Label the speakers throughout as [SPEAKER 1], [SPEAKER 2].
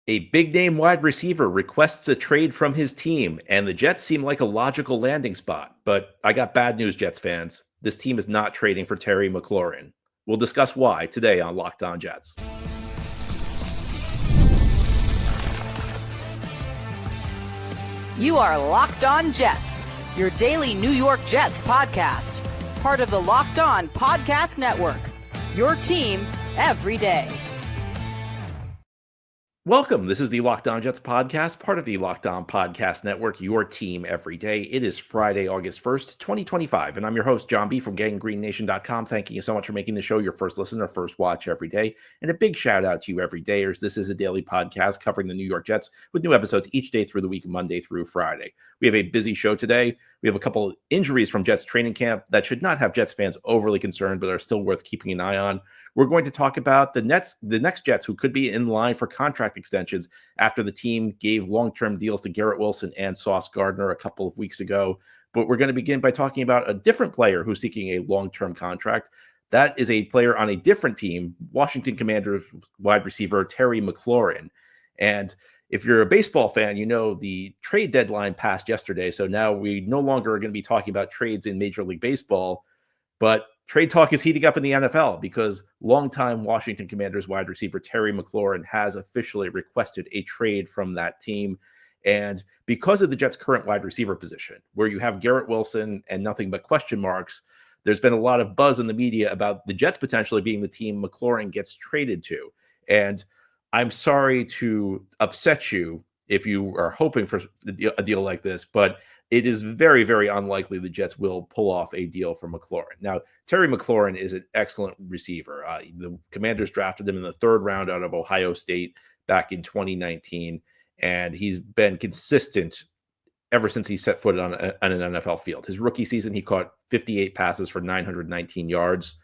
[SPEAKER 1] A big-name wide receiver requests a trade from his team, and the Jets seem like a logical landing spot. But I got bad news, Jets fans. This team is not trading for Terry McLaurin. We'll discuss why today on Locked On Jets.
[SPEAKER 2] You are Locked On Jets, your daily New York Jets podcast. Part of the Locked On Podcast Network, your team every day.
[SPEAKER 1] Welcome. This is the Locked On Jets podcast, part of the Locked On Podcast Network, your team every day. It is Friday, August 1st, 2025, and I'm your host, John B. from GangGreenNation.com. Thanking you so much for making the show your first listen or first watch every day. And a big shout out to you everydayers. This is a daily podcast covering the New York Jets with new episodes each day through the week, Monday through Friday. We have a busy show today. We have a couple of injuries from Jets training camp that should not have Jets fans overly concerned, but are still worth keeping an eye on. We're going to talk about the next Jets who could be in line for contract extensions after the team gave long-term deals to Garrett Wilson and Sauce Gardner a couple of weeks ago. But we're going to begin by talking about a different player who's seeking a long-term contract. That is a player on a different team, Washington Commanders wide receiver Terry McLaurin. And if you're a baseball fan, you know the trade deadline passed yesterday. So now we no longer are going to be talking about trades in Major League Baseball, but trade talk is heating up in the NFL because longtime Washington Commanders wide receiver Terry McLaurin has officially requested a trade from that team. And because of the Jets' current wide receiver position, where you have Garrett Wilson and nothing but question marks, there's been a lot of buzz in the media about the Jets potentially being the team McLaurin gets traded to. And I'm sorry to upset you if you are hoping for a deal like this, but it is very, very unlikely the Jets will pull off a deal for McLaurin. Now, Terry McLaurin is an excellent receiver. The Commanders drafted him in the third round out of Ohio State back in 2019, and he's been consistent ever since he set foot on an NFL field. His rookie season, he caught 58 passes for 919 yards.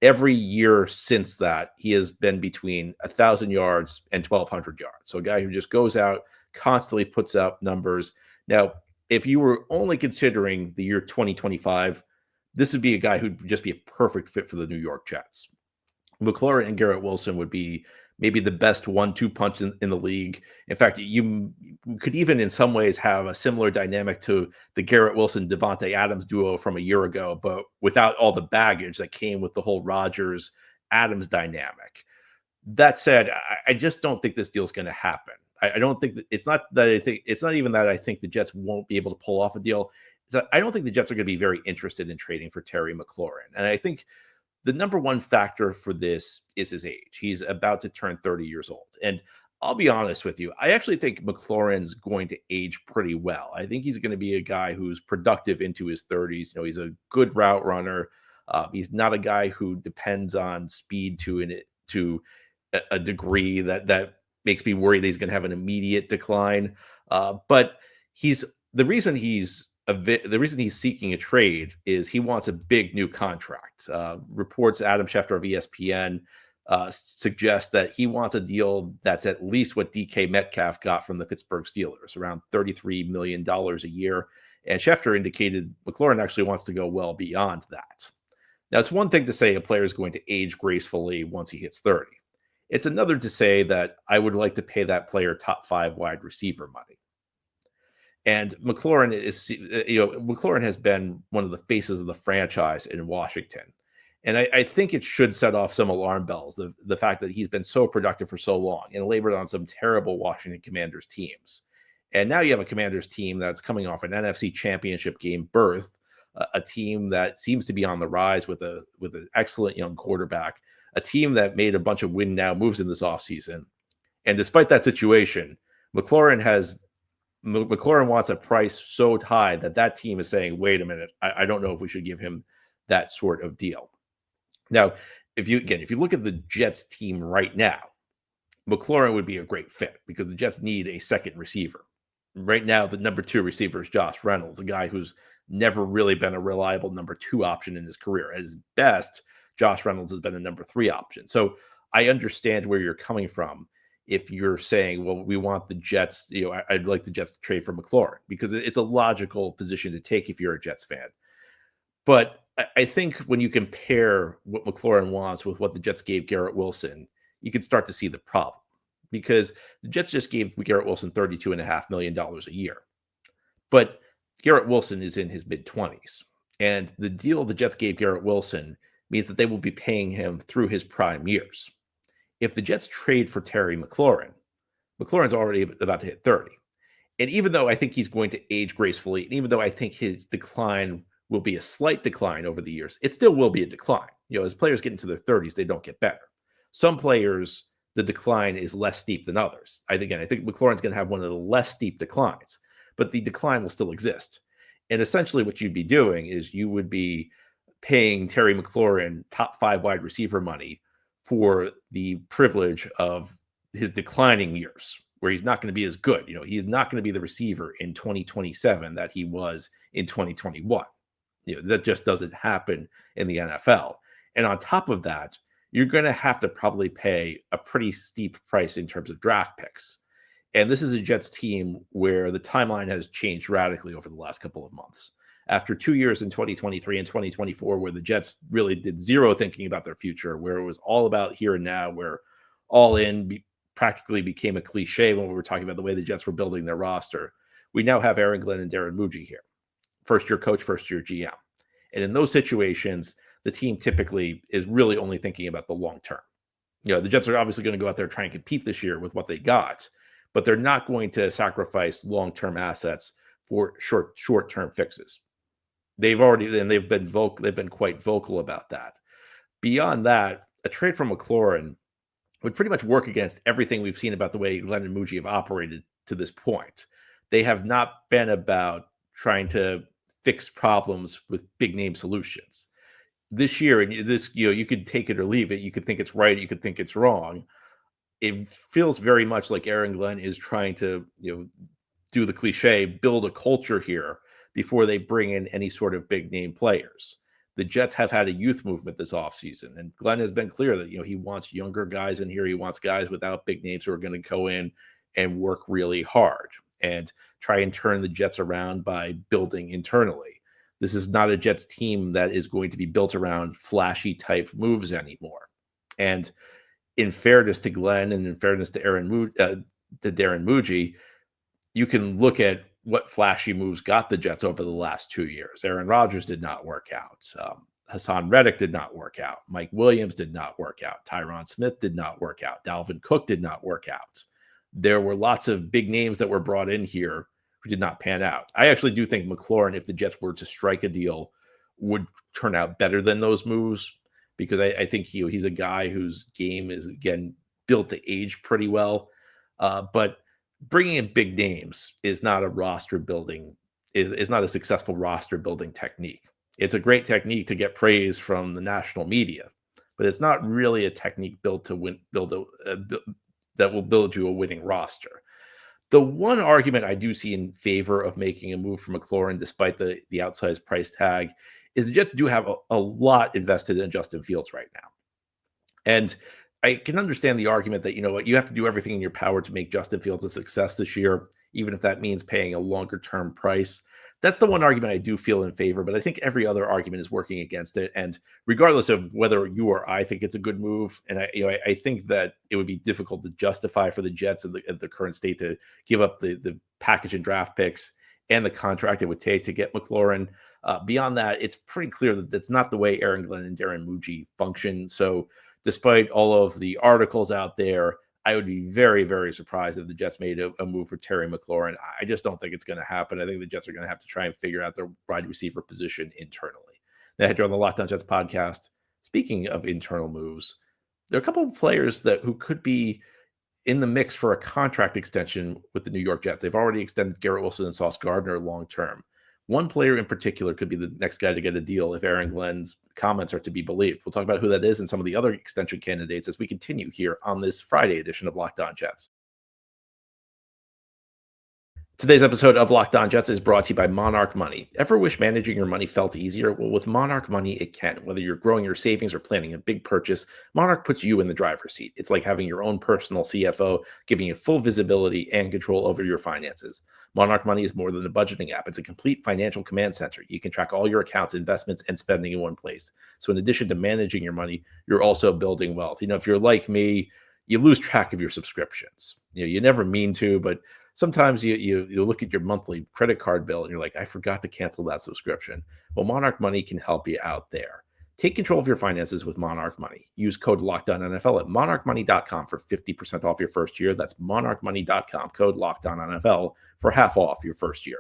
[SPEAKER 1] Every year since that, he has been between 1,000 yards and 1,200 yards. So a guy who just goes out, constantly puts out numbers. Now, if you were only considering the year 2025, this would be a guy who'd just be a perfect fit for the New York Jets. McLaurin and Garrett Wilson would be maybe the best 1-2 punch in the league. In fact, you could even in some ways have a similar dynamic to the Garrett Wilson Devontae Adams duo from a year ago, but without all the baggage that came with the whole Rodgers Adams dynamic. That said, I just don't think this deal is going to happen. I don't think that it's not even that I think the Jets won't be able to pull off a deal. It's that I don't think the Jets are going to be very interested in trading for Terry McLaurin. And I think the number one factor for this is his age. He's about to turn 30 years old. And I'll be honest with you, I actually think McLaurin's going to age pretty well. I think he's going to be a guy who's productive into his 30s. You know, he's a good route runner. He's not a guy who depends on speed to a degree that makes me worry that he's going to have an immediate decline. But the reason he's seeking a trade is he wants a big new contract. Reports Adam Schefter of ESPN suggest that he wants a deal that's at least what DK Metcalf got from the Pittsburgh Steelers, around $33 million a year. And Schefter indicated McLaurin actually wants to go well beyond that. Now, it's one thing to say a player is going to age gracefully once he hits 30. It's another to say that I would like to pay that player top 5 wide receiver money. And McLaurin has been one of the faces of the franchise in Washington. And I think it should set off some alarm bells, the fact that he's been so productive for so long and labored on some terrible Washington Commanders teams. And now you have a Commanders team that's coming off an NFC Championship game berth, a team that seems to be on the rise with an excellent young quarterback, a team that made a bunch of win now moves in this offseason. And despite that situation, McLaurin wants a price so high that team is saying, wait a minute, I don't know if we should give him that sort of deal. Now, if you look at the Jets team right now, McLaurin would be a great fit because the Jets need a second receiver. Right now, the number 2 receiver is Josh Reynolds, a guy who's never really been a reliable number 2 option in his career. At his best, Josh Reynolds has been a number 3 option. So I understand where you're coming from if you're saying, well, we want the Jets, I'd like the Jets to trade for McLaurin, because it's a logical position to take if you're a Jets fan. But I think when you compare what McLaurin wants with what the Jets gave Garrett Wilson, you can start to see the problem. because the Jets just gave Garrett Wilson $32.5 million a year. But Garrett Wilson is in his mid-20s. And the deal the Jets gave Garrett Wilson means that they will be paying him through his prime years. If the Jets trade for Terry McLaurin, McLaurin's already about to hit 30. And even though I think he's going to age gracefully, and even though I think his decline will be a slight decline over the years, it still will be a decline. As players get into their 30s, they don't get better. Some players, the decline is less steep than others. I think McLaurin's going to have one of the less steep declines, but the decline will still exist. And essentially what you'd be doing is you would be paying Terry McLaurin top 5 wide receiver money for the privilege of his declining years, where he's not going to be as good. He's not going to be the receiver in 2027 that he was in 2021. That just doesn't happen in the NFL. And on top of that, you're going to have to probably pay a pretty steep price in terms of draft picks. And this is a Jets team where the timeline has changed radically over the last couple of months. After 2 years in 2023 and 2024, where the Jets really did zero thinking about their future, where it was all about here and now, where all in practically became a cliche when we were talking about the way the Jets were building their roster, we now have Aaron Glenn and Darren Muji here. First-year coach, first-year GM. And in those situations, the team typically is really only thinking about the long term. The Jets are obviously going to go out there and try and compete this year with what they got, but they're not going to sacrifice long-term assets for short-term fixes. They've been quite vocal about that. Beyond that, a trade for McLaurin would pretty much work against everything we've seen about the way Glenn and Muji have operated to this point. They have not been about trying to fix problems with big name solutions. This year, and this, you could take it or leave it. You could think it's right. You could think it's wrong. It feels very much like Aaron Glenn is trying to, do the cliche, build a culture here before they bring in any sort of big name players. The Jets have had a youth movement this offseason, and Glenn has been clear that, he wants younger guys in here. He wants guys without big names who are going to go in and work really hard and try and turn the Jets around by building internally. This is not a Jets team that is going to be built around flashy type moves anymore. And in fairness to Glenn and in fairness to Darren Muji, you can look at what flashy moves got the Jets over the last 2 years. Aaron Rodgers did not work out. Hassan Reddick did not work out. Mike Williams did not work out. Tyron Smith did not work out. Dalvin Cook did not work out. There were lots of big names that were brought in here who did not pan out. I actually do think McLaurin, if the Jets were to strike a deal, would turn out better than those moves, because I think he's a guy whose game is, again, built to age pretty well. But bringing in big names is not a roster building, is not a successful roster building technique. It's a great technique to get praise from the national media, but it's not really a technique built to win, that will build you a winning roster. The one argument I do see in favor of making a move for McLaurin, despite the outsized price tag, is the Jets do have a lot invested in Justin Fields right now. And I can understand the argument that, you have to do everything in your power to make Justin Fields a success this year, even if that means paying a longer term price. That's the one argument I do feel in favor, but I think every other argument is working against it. And regardless of whether you or I think it's a good move, and I think that it would be difficult to justify for the Jets at the current state to give up the package and draft picks and the contract it would take to get McLaurin. Beyond that, it's pretty clear that that's not the way Aaron Glenn and Darren Muji function. So despite all of the articles out there, I would be very, very surprised if the Jets made a move for Terry McLaurin. I just don't think it's going to happen. I think the Jets are going to have to try and figure out their wide receiver position internally. Now, here on the Locked On Jets podcast, speaking of internal moves, there are a couple of players who could be in the mix for a contract extension with the New York Jets. They've already extended Garrett Wilson and Sauce Gardner long term. One player in particular could be the next guy to get a deal if Aaron Glenn's comments are to be believed. We'll talk about who that is and some of the other extension candidates as we continue here on this Friday edition of Locked On Jets. Today's episode of Locked On Jets is brought to you by Monarch Money. Ever wish managing your money felt easier? Well, with Monarch Money, it can. Whether you're growing your savings or planning a big purchase, Monarch puts you in the driver's seat. It's like having your own personal CFO, giving you full visibility and control over your finances. Monarch Money is more than a budgeting app. It's a complete financial command center. You can track all your accounts, investments, and spending in one place. So in addition to managing your money, you're also building wealth. If you're like me, you lose track of your subscriptions. You never mean to, but sometimes you look at your monthly credit card bill and you're like, I forgot to cancel that subscription. Well, Monarch Money can help you out there. Take control of your finances with Monarch Money. Use code LOCKEDONNFL at monarchmoney.com for 50% off your first year. That's monarchmoney.com, code LOCKEDONNFL for half off your first year.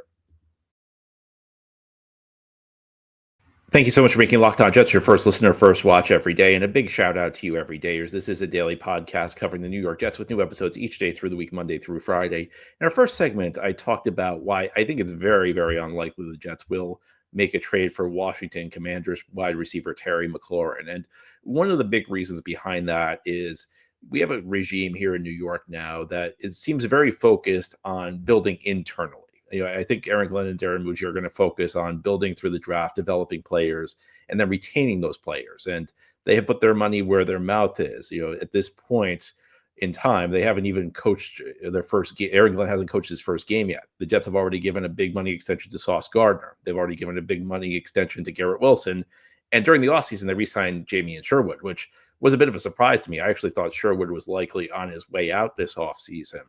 [SPEAKER 1] Thank you so much for making Locked On Jets your first listener, first watch every day. And a big shout out to you, everydayers. This is a daily podcast covering the New York Jets with new episodes each day through the week, Monday through Friday. In our first segment, I talked about why I think it's very, very unlikely the Jets will make a trade for Washington Commanders wide receiver Terry McLaurin. And one of the big reasons behind that is we have a regime here in New York now that seems very focused on building internally. I think Aaron Glenn and Darren Mucci are going to focus on building through the draft, developing players, and then retaining those players. And they have put their money where their mouth is. At this point in time, they haven't even coached their first game. Aaron Glenn hasn't coached his first game yet. The Jets have already given a big money extension to Sauce Gardner. They've already given a big money extension to Garrett Wilson. And during the offseason, they re-signed Jamie and Sherwood, which was a bit of a surprise to me. I actually thought Sherwood was likely on his way out this offseason.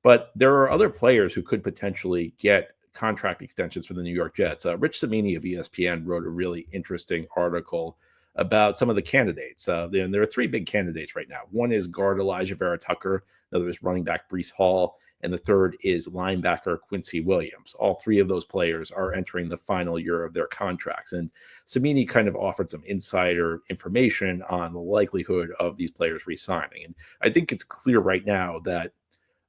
[SPEAKER 1] But there are other players who could potentially get contract extensions for the New York Jets. Rich Cimini of ESPN wrote a really interesting article about some of the candidates. There are three big candidates right now. One is guard Elijah Vera Tucker. Another is running back Bree Hall. And the third is linebacker Quincy Williams. All three of those players are entering the final year of their contracts. And Cimini kind of offered some insider information on the likelihood of these players re-signing. And I think it's clear right now that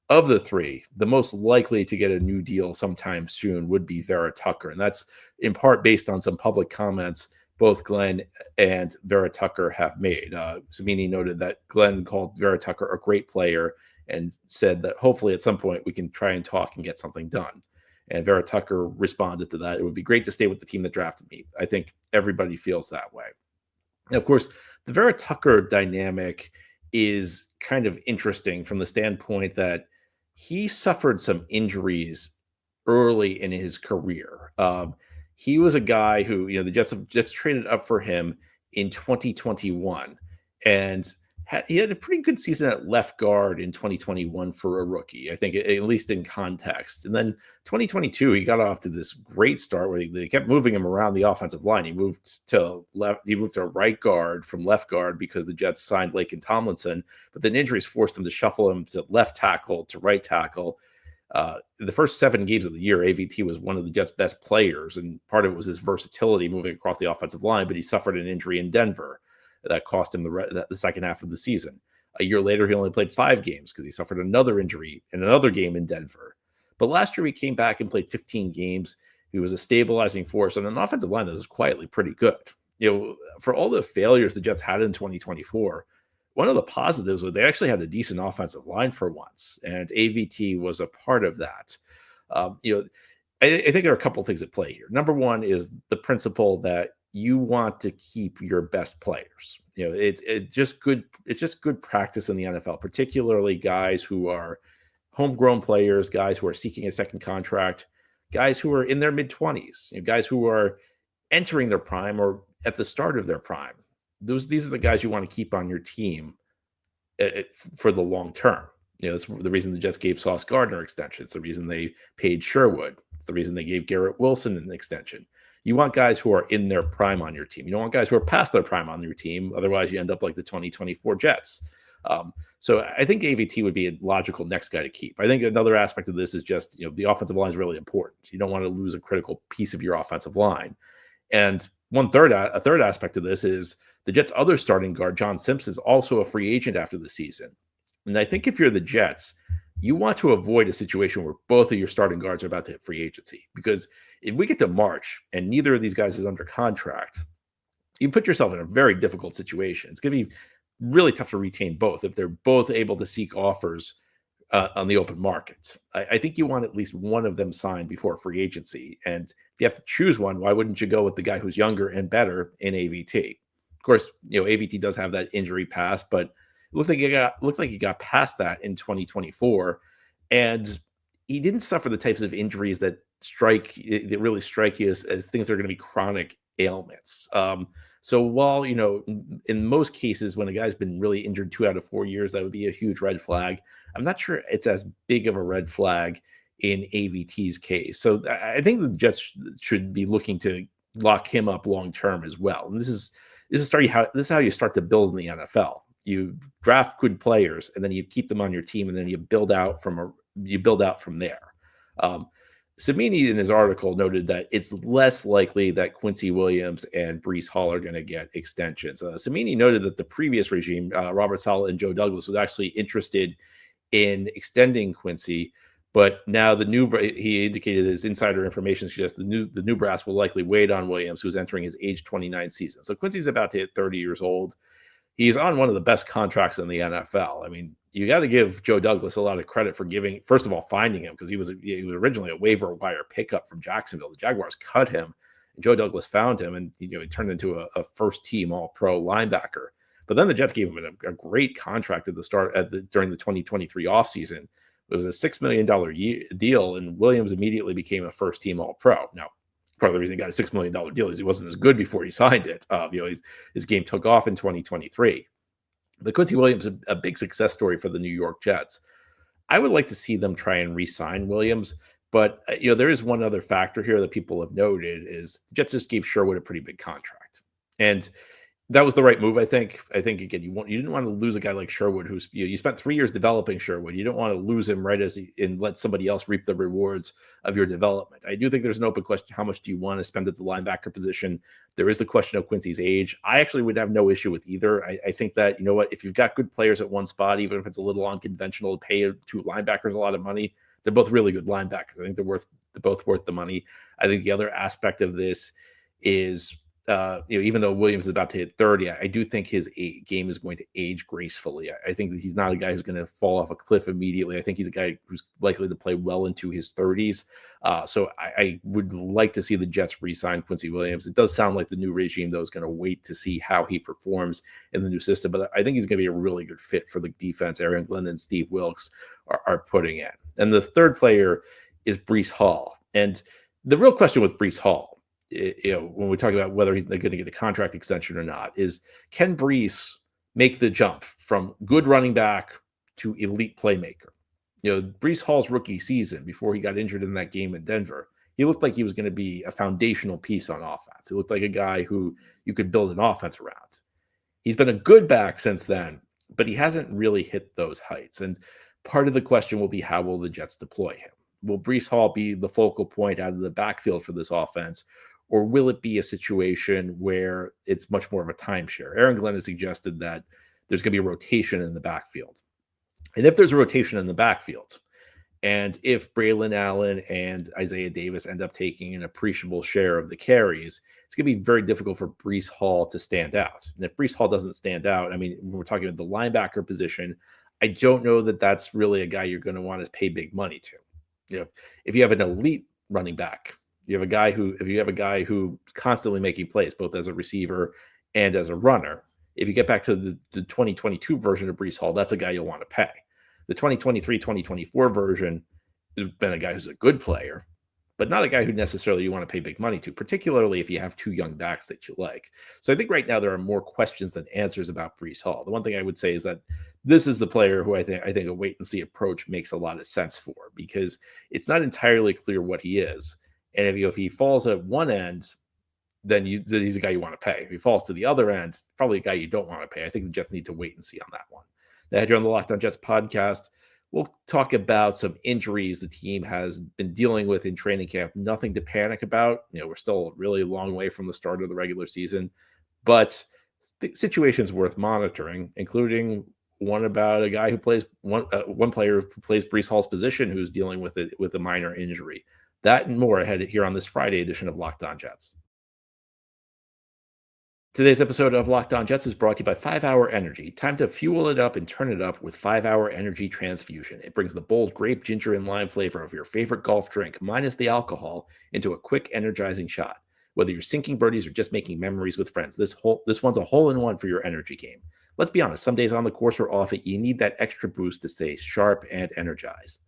[SPEAKER 1] of the three, the most likely to get a new deal sometime soon would be Vera Tucker. And that's in part based on some public comments both Glenn and Vera Tucker have made. Cimini noted that Glenn called Vera Tucker a great player and said that hopefully at some point we can try and talk and get something done. And Vera Tucker responded to that. It would be great to stay with the team that drafted me. I think everybody feels that way. And of course, the Vera Tucker dynamic is kind of interesting from the standpoint that he suffered some injuries early in his career. He was a guy who, the Jets traded up for him in 2021, and he had a pretty good season at left guard in 2021 for a rookie, I think, at least in context. And then 2022, he got off to this great start where they kept moving him around the offensive line. He moved to right guard from left guard because the Jets signed Laken Tomlinson, but then injuries forced them to shuffle him to left tackle, to right tackle. The first 7 games of the year, AVT was one of the Jets' best players, and part of it was his versatility moving across the offensive line, but he suffered an injury in Denver that cost him the second half of the season. A year later, he only played 5 games because he suffered another injury in another game in Denver. But last year, he came back and played 15 games. He was a stabilizing force on an offensive line that was quietly pretty good. For all the failures the Jets had in 2024, one of the positives was they actually had a decent offensive line for once, and AVT was a part of that. I think there are a couple of things at play here. Number one is the principle that you want to keep your best players. It's just good practice in the NFL, particularly guys who are homegrown players, guys who are seeking a second contract, guys who are in their mid-20s, guys who are entering their prime or at the start of their prime. These are the guys you want to keep on your team for the long term. That's the reason the Jets gave Sauce Gardner extension. It's the reason they paid Sherwood. It's the reason they gave Garrett Wilson an extension. You want guys who are in their prime on your team. You don't want guys who are past their prime on your team. Otherwise, you end up like the 2024 Jets. So I think AVT would be a logical next guy to keep. I think another aspect of this is just, the offensive line is really important. You don't want to lose a critical piece of your offensive line. And a third aspect of this is the Jets' other starting guard, John Simpson, is also a free agent after the season. And I think if you're the Jets, you want to avoid a situation where both of your starting guards are about to hit free agency. Because if we get to March and neither of these guys is under contract, you put yourself in a very difficult situation. It's going to be really tough to retain both if they're both able to seek offers on the open market. I think you want at least one of them signed before free agency. And if you have to choose one, why wouldn't you go with the guy who's younger and better in AVT? Of course, AVT does have that injury past, but it looks like he got past that in 2024, and he didn't suffer the types of injuries that really strike you as things that are going to be chronic ailments. So while, in most cases, when a guy's been really injured 2 out of 4 years, that would be a huge red flag. I'm not sure it's as big of a red flag in AVT's case. So I think the Jets should be looking to lock him up long term as well. And this is how you start to build in the NFL. You draft good players, and then you keep them on your team, and then you build out from there. Samini in his article noted that it's less likely that Quincy Williams and Bree Hall are going to get extensions. Samini noted that the previous regime, Robert Saleh and Joe Douglas, was actually interested in extending Quincy, but now he indicated his insider information suggests the new brass will likely wait on Williams, who's entering his age 29 season. So Quincy's about to hit 30 years old. He's on one of the best contracts in the NFL. I mean, you got to give Joe Douglas a lot of credit for first of all, finding him, because he was originally a waiver wire pickup from Jacksonville. The Jaguars cut him, and Joe Douglas found him, and he turned into a first team All-Pro linebacker. But then the Jets gave him a great contract at the start during the 2023 offseason. It was a $6 million deal, and Williams immediately became a first team All-Pro. Now, part of the reason he got a $6 million deal is he wasn't as good before he signed it. His game took off in 2023. But Quincy Williams is a big success story for the New York Jets. I would like to see them try and re-sign Williams, but there is one other factor here that people have noted is the Jets just gave Sherwood a pretty big contract, and that was the right move. I think again, you didn't want to lose a guy like Sherwood, who's you spent 3 years developing Sherwood. You don't want to lose him right and let somebody else reap the rewards of your development. I do think there's an open question: how much do you want to spend at the linebacker position? There is the question of Quincy's age. I actually would have no issue with either. I think that if you've got good players at one spot, even if it's a little unconventional to pay 2 linebackers a lot of money, they're both really good linebackers. I think they're both worth the money. I think the other aspect of this is, even though Williams is about to hit 30, I do think his game is going to age gracefully. I think that he's not a guy who's going to fall off a cliff immediately. I think he's a guy who's likely to play well into his 30s. So I would like to see the Jets re-sign Quincy Williams. It does sound like the new regime, though, is going to wait to see how he performs in the new system. But I think he's going to be a really good fit for the defense Aaron Glenn and Steve Wilks are putting in. And the third player is Bree Hall. And the real question with Bree Hall, when we talk about whether he's going to get a contract extension or not, is can Brees make the jump from good running back to elite playmaker? Brees Hall's rookie season, before he got injured in that game in Denver, he looked like he was going to be a foundational piece on offense. He looked like a guy who you could build an offense around. He's been a good back since then, but he hasn't really hit those heights. And part of the question will be, how will the Jets deploy him? Will Bree Hall be the focal point out of the backfield for this offense? Or will it be a situation where it's much more of a timeshare? Aaron Glenn has suggested that there's going to be a rotation in the backfield. And if there's a rotation in the backfield, and if Braylon Allen and Isaiah Davis end up taking an appreciable share of the carries, it's going to be very difficult for Bree Hall to stand out. And if Bree Hall doesn't stand out, when we're talking about the linebacker position, I don't know that that's really a guy you're going to want to pay big money to. If you have an elite running back, if you have a guy who constantly making plays, both as a receiver and as a runner, if you get back to the 2022 version of Bree Hall, that's a guy you'll want to pay. The 2023-2024 version has been a guy who's a good player, but not a guy who necessarily you want to pay big money to, particularly if you have 2 young backs that you like. So I think right now there are more questions than answers about Bree Hall. The one thing I would say is that this is the player who I think a wait and see approach makes a lot of sense for, because it's not entirely clear what he is. And if he falls at one end, then he's a guy you want to pay. If he falls to the other end, probably a guy you don't want to pay. I think the Jets need to wait and see on that one. Now, here on the Locked On Jets podcast, we'll talk about some injuries the team has been dealing with in training camp. Nothing to panic about. We're still a really long way from the start of the regular season, but the situation's worth monitoring, including one about a guy who plays one player who plays Bree Hall's position who's dealing with a minor injury. That and more ahead here on this Friday edition of Locked On Jets. Today's episode of Locked On Jets is brought to you by 5 Hour Energy. Time to fuel it up and turn it up with 5 Hour Energy Transfusion. It brings the bold grape, ginger, and lime flavor of your favorite golf drink, minus the alcohol, into a quick, energizing shot. Whether you're sinking birdies or just making memories with friends, this one's a hole-in-one for your energy game. Let's be honest, some days on the course or off it, you need that extra boost to stay sharp and energized.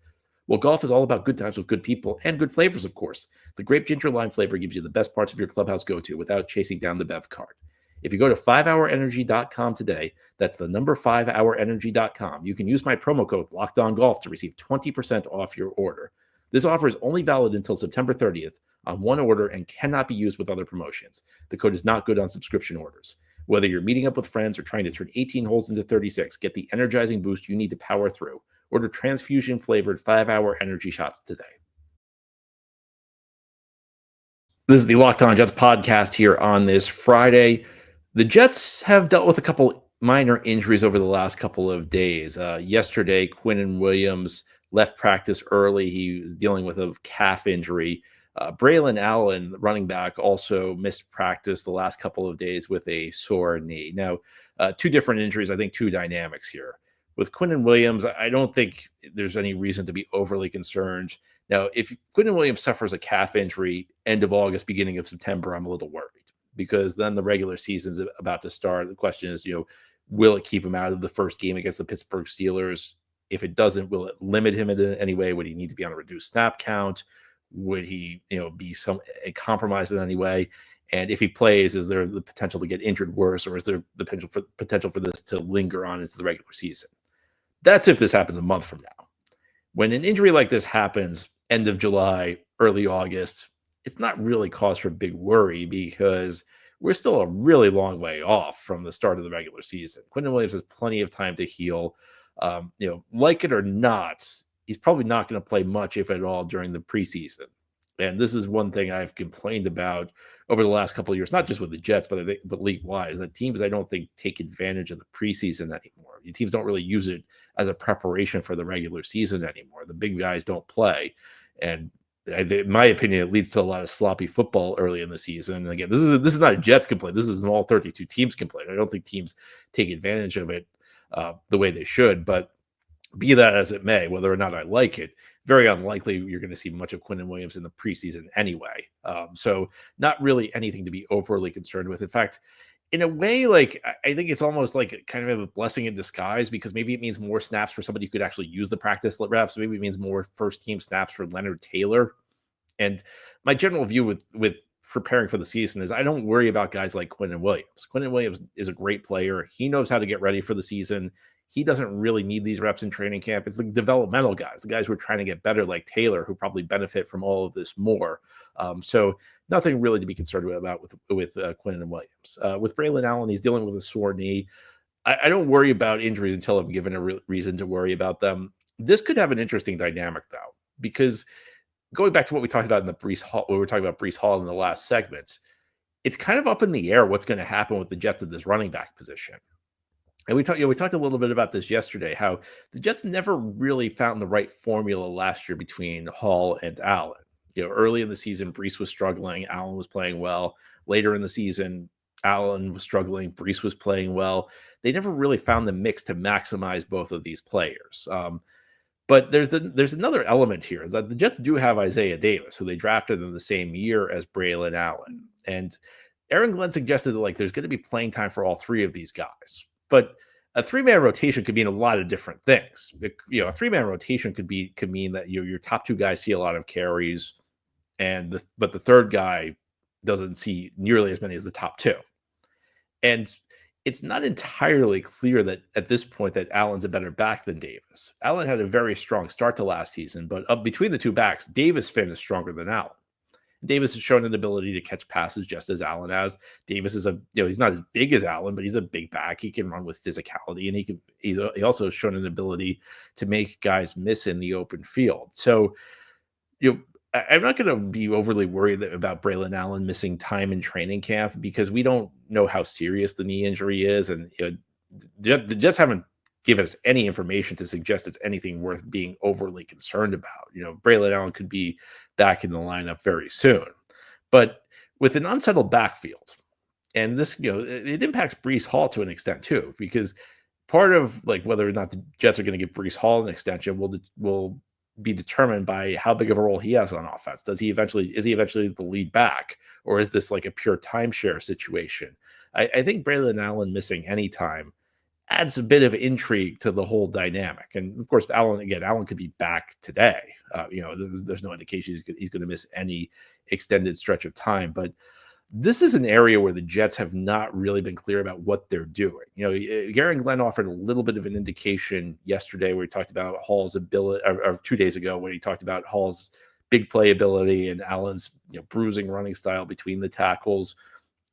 [SPEAKER 1] Well, golf is all about good times with good people and good flavors, of course. The grape ginger lime flavor gives you the best parts of your clubhouse go-to without chasing down the bev cart. If you go to 5hourenergy.com today, that's the number 5hourenergy.com, you can use my promo code LOCKEDONGolf to receive 20% off your order. This offer is only valid until September 30th on one order and cannot be used with other promotions. The code is not good on subscription orders. Whether you're meeting up with friends or trying to turn 18 holes into 36, get the energizing boost you need to power through. Order transfusion-flavored 5-hour energy shots today. This is the Locked On Jets podcast here on this Friday. The Jets have dealt with a couple minor injuries over the last couple of days. Yesterday, Quinnen Williams left practice early. He was dealing with a calf injury. Braylon Allen, running back, also missed practice the last couple of days with a sore knee. Now, two different injuries, I think two dynamics here. With Quinnen Williams, I don't think there's any reason to be overly concerned. Now, if Quinnen Williams suffers a calf injury end of August, beginning of September, I'm a little worried because then the regular season's about to start. The question is, will it keep him out of the first game against the Pittsburgh Steelers? If it doesn't, will it limit him in any way? Would he need to be on a reduced snap count? Would he, be compromised in any way? And if he plays, is there the potential to get injured worse, or is there the potential for this to linger on into the regular season? That's if this happens a month from now. When an injury like this happens, end of July, early August, it's not really cause for big worry because we're still a really long way off from the start of the regular season. Quinnen Williams has plenty of time to heal. Like it or not, he's probably not going to play much, if at all, during the preseason. And this is one thing I've complained about over the last couple of years, not just with the Jets, but league-wise, that teams, I don't think, take advantage of the preseason anymore. Teams don't really use it as a preparation for the regular season anymore. The big guys don't play. And in my opinion, it leads to a lot of sloppy football early in the season. And again, this is not a Jets complaint. This is an all 32 teams complaint. I don't think teams take advantage of it the way they should. But be that as it may, whether or not I like it, very unlikely you're going to see much of Quinnen Williams in the preseason anyway. So not really anything to be overly concerned with. In fact, in a way, I think it's almost like kind of a blessing in disguise because maybe it means more snaps for somebody who could actually use the practice reps. Maybe it means more first-team snaps for Leonard Taylor. And my general view with preparing for the season is I don't worry about guys like Quinnen Williams. Quinnen Williams is a great player. He knows how to get ready for the season. He doesn't really need these reps in training camp. It's the developmental guys, the guys who are trying to get better like Taylor, who probably benefit from all of this more. So nothing really to be concerned about with Quinnen Williams. With Braylon Allen, he's dealing with a sore knee. I don't worry about injuries until I'm given a reason to worry about them. This could have an interesting dynamic, though, because going back to what we talked about in the Bree Hall, we were talking about Bree Hall in the last segments, it's kind of up in the air what's going to happen with the Jets at this running back position. And we talked a little bit about this yesterday, how the Jets never really found the right formula last year between Hall and Allen. Early in the season, Brees was struggling, Allen was playing well. Later in the season, Allen was struggling, Brees was playing well. They never really found the mix to maximize both of these players. But there's another element here that the Jets do have Isaiah Davis, who they drafted in the same year as Braylon Allen. And Aaron Glenn suggested that there's going to be playing time for all three of these guys. But a three-man rotation could mean a lot of different things. A three-man rotation could mean that your top two guys see a lot of carries, but the third guy doesn't see nearly as many as the top two. And it's not entirely clear that at this point that Allen's a better back than Davis. Allen had a very strong start to last season, but between the two backs, Davis finished stronger than Allen. Davis has shown an ability to catch passes just as Allen has. Davis is he's not as big as Allen, but he's a big back. He can run with physicality, and he also has shown an ability to make guys miss in the open field. So, I'm not going to be overly worried about Braylon Allen missing time in training camp because we don't know how serious the knee injury is, and the Jets haven't given us any information to suggest it's anything worth being overly concerned about. Braylon Allen could be back in the lineup very soon. But with an unsettled backfield, and this, it impacts Bree Hall to an extent too, because part of whether or not the Jets are going to give Bree Hall an extension will be determined by how big of a role he has on offense. Is he eventually the lead back, or is this a pure timeshare situation? I think Braylon Allen missing any time adds a bit of intrigue to the whole dynamic. And of course, Allen could be back today. There's no indication he's going to miss any extended stretch of time. But this is an area where the Jets have not really been clear about what they're doing. Gary and Glenn offered a little bit of an indication yesterday where he talked about Hall's ability, or 2 days ago when he talked about Hall's big play ability and Allen's bruising running style between the tackles.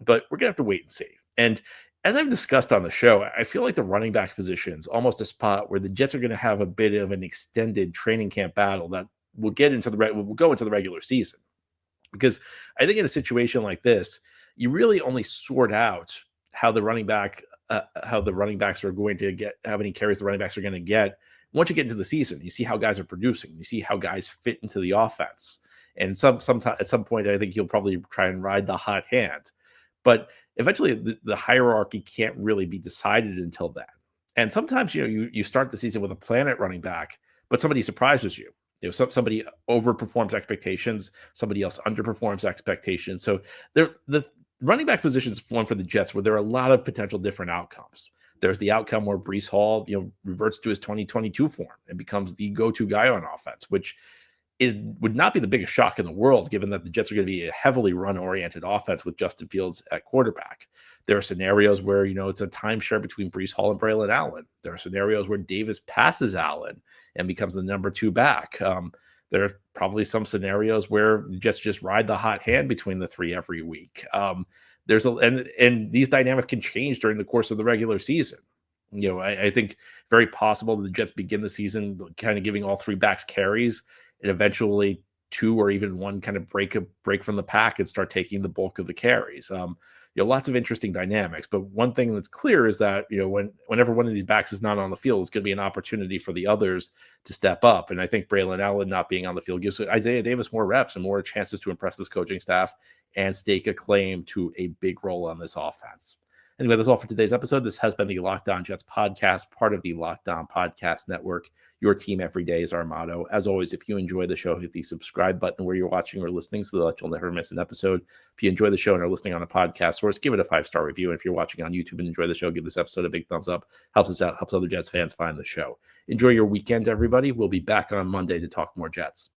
[SPEAKER 1] But we're going to have to wait and see. And as I've discussed on the show, I feel like the running back position is almost a spot where the Jets are going to have a bit of an extended training camp battle that will go into the regular season. Because I think in a situation like this, you really only sort out how the running backs are going to get, how many carries the running backs are going to get. Once you get into the season, you see how guys are producing, you see how guys fit into the offense. And sometime at some point, I think you'll probably try and ride the hot hand. But eventually the hierarchy can't really be decided until then. And sometimes, you start the season with a plan at running back, but somebody surprises you. Somebody overperforms expectations, somebody else underperforms expectations. So the running back position is one for the Jets where there are a lot of potential different outcomes. There's the outcome where Bree Hall, reverts to his 2022 form and becomes the go-to guy on offense, which would not be the biggest shock in the world, given that the Jets are going to be a heavily run-oriented offense with Justin Fields at quarterback. There are scenarios where, it's a timeshare between Bree Hall and Braylon Allen. There are scenarios where Davis passes Allen and becomes the number 2 back. There are probably some scenarios where the Jets just ride the hot hand between the three every week. And these dynamics can change during the course of the regular season. I think very possible the Jets begin the season kind of giving all 3 backs carries, and eventually 2 or even 1 kind of break from the pack and start taking the bulk of the carries. Lots of interesting dynamics. But one thing that's clear is that, whenever one of these backs is not on the field, it's going to be an opportunity for the others to step up. And I think Braylon Allen not being on the field gives Isaiah Davis more reps and more chances to impress this coaching staff and stake a claim to a big role on this offense. Anyway, that's all for today's episode. This has been the Locked On Jets podcast, part of the Locked On Podcast Network. Your team every day is our motto. As always, if you enjoy the show, hit the subscribe button where you're watching or listening so that you'll never miss an episode. If you enjoy the show and are listening on a podcast source, give it a 5-star review. And if you're watching on YouTube and enjoy the show, give this episode a big thumbs up. Helps us out, helps other Jets fans find the show. Enjoy your weekend, everybody. We'll be back on Monday to talk more Jets.